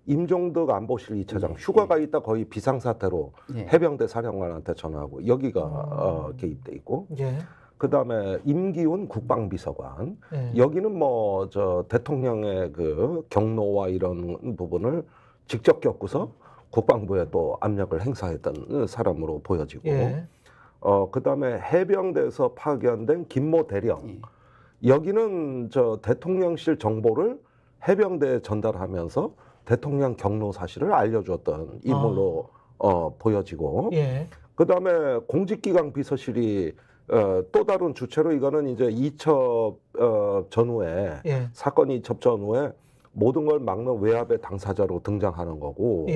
임종덕 안보실 2차장 휴가가 있다 거의 비상사태로 해병대 사령관한테 전화하고 여기가 개입돼 있고 그다음에 임기훈 국방비서관 여기는 뭐 저 대통령의 그 경로와 이런 부분을 직접 겪고서 국방부에 또 압력을 행사했던 사람으로 보여지고 그다음에 해병대에서 파견된 김모 대령 여기는 저 대통령실 정보를 해병대에 전달하면서 대통령 경로 사실을 알려줬던 인물로 보여지고 그다음에 공직기강 비서실이 또 다른 주체로 이거는 이제 이첩 전후에 사건 이첩 전후에 모든 걸 막는 외압의 당사자로 등장하는 거고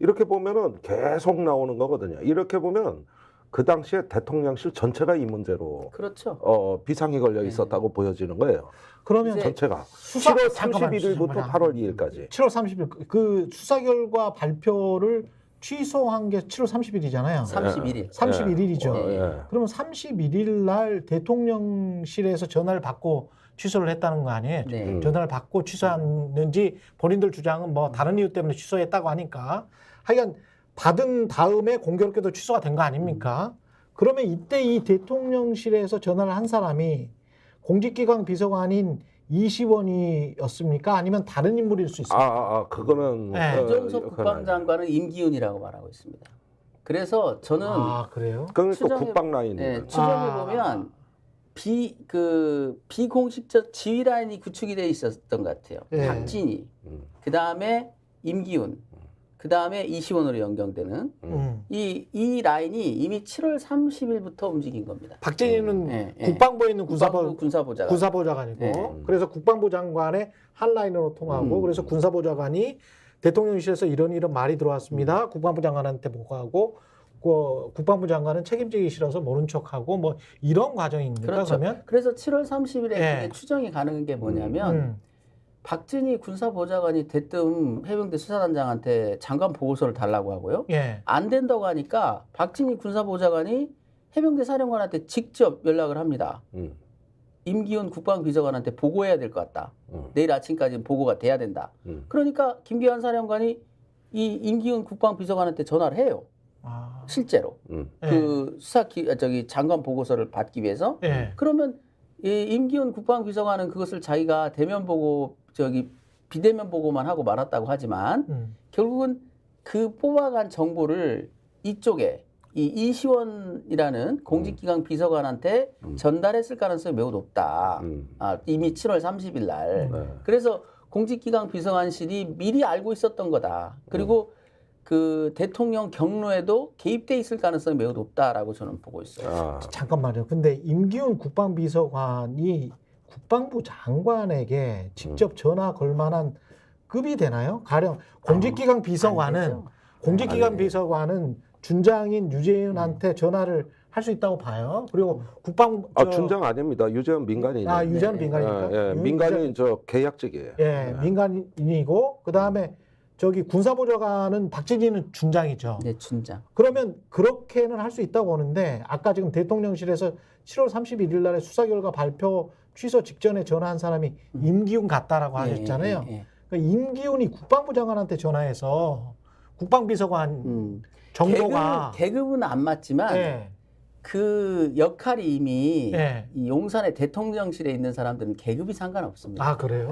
이렇게 보면은 계속 나오는 거거든요. 이렇게 보면 그 당시에 대통령실 전체가 이 문제로 비상이 걸려 있었다고 보여지는 거예요. 그러면 전체가 7월 31일부터 8월 2일까지. 7월 30일 그 수사 결과 발표를 취소한 게 7월 30일이잖아요. 31일. 31일이죠. 그러면 31일 날 대통령실에서 전화를 받고 취소를 했다는 거 아니에요? 전화를 받고 취소했는지 본인들 주장은 뭐 다른 이유 때문에 취소했다고 하니까 하여간 받은 다음에 공교롭게도 취소가 된 거 아닙니까? 그러면 이때 이 대통령실에서 전화를 한 사람이 공직기강 비서관인 이시원이었습니까? 아니면 다른 인물일 수 있습니까? 그거는 이종석 국방장관은 임기훈이라고 말하고 있습니다. 그래서 저는 그래요? 그러니까 국방 라인이에요. 추정해 보면 비공식적 지휘 라인이 구축이 돼 있었던 것 같아요. 박진희, 그 다음에 임기훈, 그 다음에 이시원으로 연결되는 이 라인이 이미 7월 30일부터 움직인 겁니다. 박진희는 국방부에 있는 군사보좌관이고, 그래서 국방부 장관의 한 라인으로 통하고, 그래서 군사보좌관이 대통령실에서 이런 말이 들어왔습니다. 국방부 장관한테 보고하고, 국방부 장관은 책임지기 싫어서 모른 척하고 뭐 이런 과정입니까? 그러면? 그래서 7월 30일에 추정이 가능한 게 뭐냐면 박진희 군사보좌관이 대뜸 해병대 수사단장한테 장관 보고서를 달라고 하고요. 안 된다고 하니까 박진희 군사보좌관이 해병대 사령관한테 직접 연락을 합니다. 임기훈 국방비서관한테 보고해야 될 것 같다. 내일 아침까지는 보고가 돼야 된다. 그러니까 김기환 사령관이 이 임기훈 국방비서관한테 전화를 해요. 실제로 그 장관 보고서를 받기 위해서 그러면 이 임기훈 국방비서관은 그것을 자기가 대면 보고 비대면 보고만 하고 말았다고 하지만 결국은 그 뽑아간 정보를 이쪽에 이 이시원이라는 공직기강 비서관한테 전달했을 가능성이 매우 높다. 이미 7월 30일 날. 그래서 공직기강 비서관실이 미리 알고 있었던 거다. 그리고 그 대통령 경로에도 개입돼 있을 가능성이 매우 높다라고 저는 보고 있어요. 잠깐만요. 근데 임기훈 국방비서관이 국방부 장관에게 직접 전화 걸 만한 급이 되나요? 가령 공직기강 비서관은 준장인 유재현한테 전화를 할 수 있다고 봐요. 그리고 준장 아닙니다. 유재현 민간인이에요. 유재현 민간인입니까? 민간인 계약직이에요. 민간인이고 그다음에 군사보좌관은 박진희는 준장이죠. 네, 준장. 그러면 그렇게는 할 수 있다고 보는데 아까 지금 대통령실에서 7월 31일 날에 수사 결과 발표 취소 직전에 전화한 사람이 임기훈 같다라고 하셨잖아요. 그러니까 임기훈이 국방부 장관한테 전화해서 국방비서관 정보가 계급은 안 맞지만 그 역할이 이미 이 용산의 대통령실에 있는 사람들은 계급이 상관없습니다. 그래요?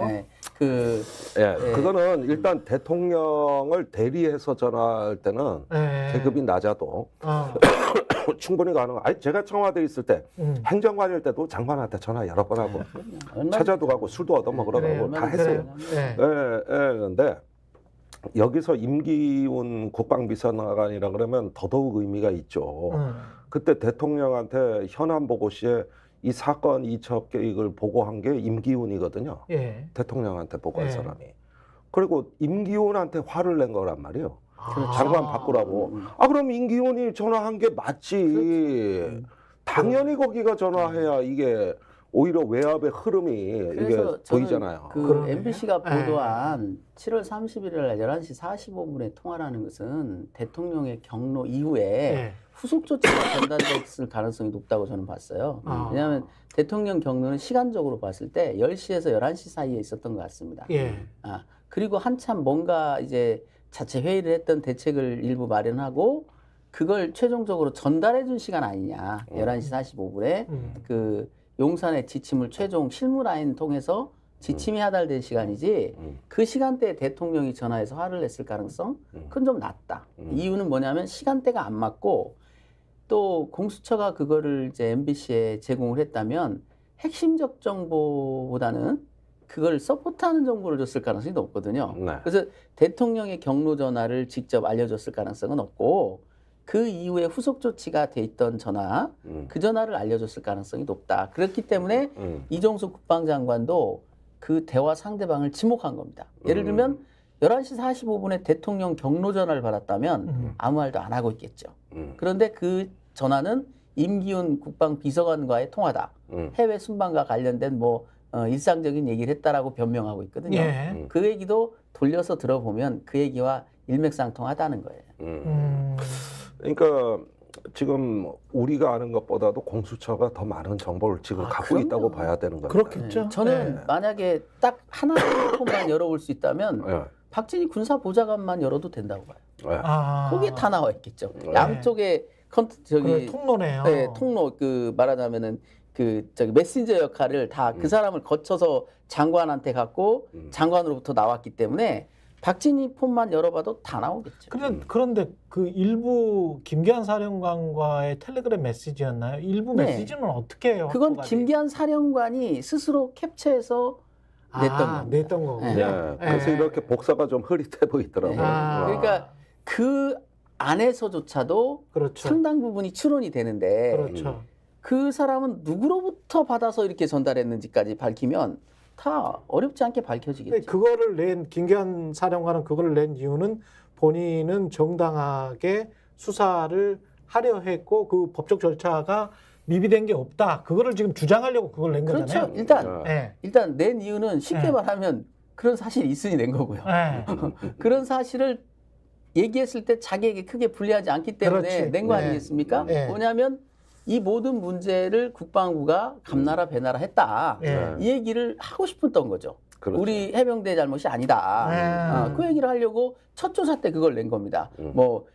그거는 일단 대통령을 대리해서 전화할 때는 계급이 낮아도 충분히 가능해요. 제가 청와대에 있을 때 행정관일 때도 장관한테 전화 여러 번 하고 찾아도 가고 술도 얻어먹으러 가고 다 했어요. 그런데 여기서 임기훈 국방비서관이라 그러면 더더욱 의미가 있죠. 그때 대통령한테 현안 보고 시에 이 사건 이첩 계획을 보고한 게 임기훈이거든요. 대통령한테 보고한 사람이. 그리고 임기훈한테 화를 낸 거란 말이에요. 장관 바꾸라고. 그럼 임기훈이 전화한 게 맞지. 당연히 거기가 전화해야 이게 오히려 외압의 흐름이 이게 보이잖아요. MBC가 보도한 7월 31일 날 11시 45분에 통화라는 것은 대통령의 경로 이후에 후속 조치가 전달됐을 가능성이 높다고 저는 봤어요. 왜냐하면 대통령 경로는 시간적으로 봤을 때 10시에서 11시 사이에 있었던 것 같습니다. 그리고 한참 뭔가 이제 자체 회의를 했던 대책을 일부 마련하고 그걸 최종적으로 전달해 준 시간 아니냐. 11시 45분에 그 용산의 지침을 최종 실무라인 통해서 지침이 하달된 시간이지 그 시간대에 대통령이 전화해서 화를 냈을 가능성 그건 좀 낮다. 이유는 뭐냐면 시간대가 안 맞고 또 공수처가 그거를 이제 MBC에 제공을 했다면 핵심적 정보보다는 그걸 서포트하는 정보를 줬을 가능성이 높거든요. 네. 그래서 대통령의 경로 전화를 직접 알려줬을 가능성은 없고 그 이후에 후속 조치가 돼 있던 전화, 그 전화를 알려줬을 가능성이 높다. 그렇기 때문에 이종석 국방장관도 그 대화 상대방을 지목한 겁니다. 예를 들면 11시 45분에 대통령 경로 전화를 받았다면 아무 말도 안 하고 있겠죠. 그런데 그 전화는 임기훈 국방비서관과의 통화다. 해외 순방과 관련된 뭐 일상적인 얘기를 했다라고 변명하고 있거든요. 예. 그 얘기도 돌려서 들어보면 그 얘기와 일맥상통하다는 거예요. 그러니까 지금 우리가 아는 것보다도 공수처가 더 많은 정보를 지금 갖고 그럼요. 있다고 봐야 되는 거죠. 그렇겠죠. 네. 저는 만약에 딱 하나의 폰만 열어볼 수 있다면 네. 박진희 군사보좌관만 열어도 된다고 봐요. 네. 거기에 다 나와 있겠죠. 네. 양쪽에 그래, 통로네요. 네, 통로 그 말하자면은 그 저기 메신저 역할을 다 그 사람을 거쳐서 장관한테 갖고 장관으로부터 나왔기 때문에 박진희 폰만 열어봐도 다 나오겠죠. 그런데 그 일부 김기한 사령관과의 텔레그램 메시지였나요? 일부 네. 메시지는 어떻게 해요? 그건 확보가 김기한 사령관이 스스로 캡처해서 냈던 겁니다. 냈던 거군요. 네. 그래서 이렇게 복사가 좀 흐릿해 보이더라고요. 그러니까 그 안에서조차도 그렇죠. 상당 부분이 추론이 되는데 그렇죠. 그 사람은 누구로부터 받아서 이렇게 전달했는지까지 밝히면 다 어렵지 않게 근데 밝혀지겠죠. 그거를 낸 김기한 사령관은 그거를 낸 이유는 본인은 정당하게 수사를 하려 했고 그 법적 절차가 미비된 게 없다. 그거를 지금 주장하려고 그걸 낸 그렇죠. 거잖아요. 일단 낸 이유는 쉽게 말하면 그런 사실이 있으니 낸 거고요. 그런 사실을 얘기했을 때 자기에게 크게 불리하지 않기 때문에 그렇지. 낸 거 아니겠습니까? 뭐냐면 이 모든 문제를 국방부가 감나라 배나라 했다. 이 얘기를 하고 싶었던 거죠. 그렇죠. 우리 해병대 잘못이 아니다. 그 얘기를 하려고 첫 조사 때 그걸 낸 겁니다. 뭐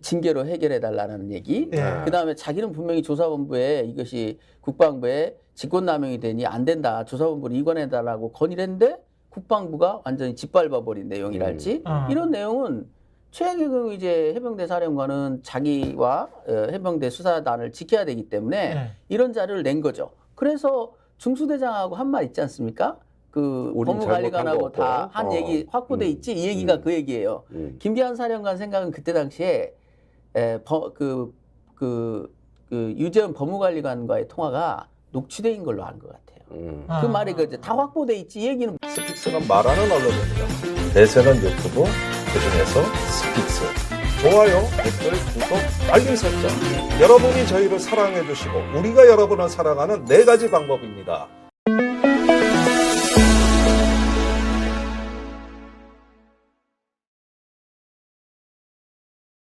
징계로 해결해달라는 얘기. 그다음에 자기는 분명히 조사본부에 이것이 국방부에 직권남용이 되니 안 된다. 조사본부를 이관해달라고 건의를 했는데 국방부가 완전히 짓밟아버린 내용이랄지 이런 내용은 최악의 경우 이제 해병대 사령관은 자기와 해병대 수사단을 지켜야 되기 때문에 이런 자료를 낸 거죠. 그래서 중수대장하고 한 말 있지 않습니까? 그 법무관리관하고 다 한 얘기 확보돼 있지. 이 얘기가 그 얘기예요. 김기한 사령관 생각은 그때 당시에 유재현 법무관리관과의 통화가 녹취된 걸로 안 것 같아요. 그 말이 다 확보돼 있지. 이 얘기는 스픽스는 말하는 언론입니다. 대세는 유튜브, 그중에서 스픽스. 좋아요, 댓글, 구독, 알림 설정. 여러분이 저희를 사랑해 주시고 우리가 여러분을 사랑하는 4가지 방법입니다.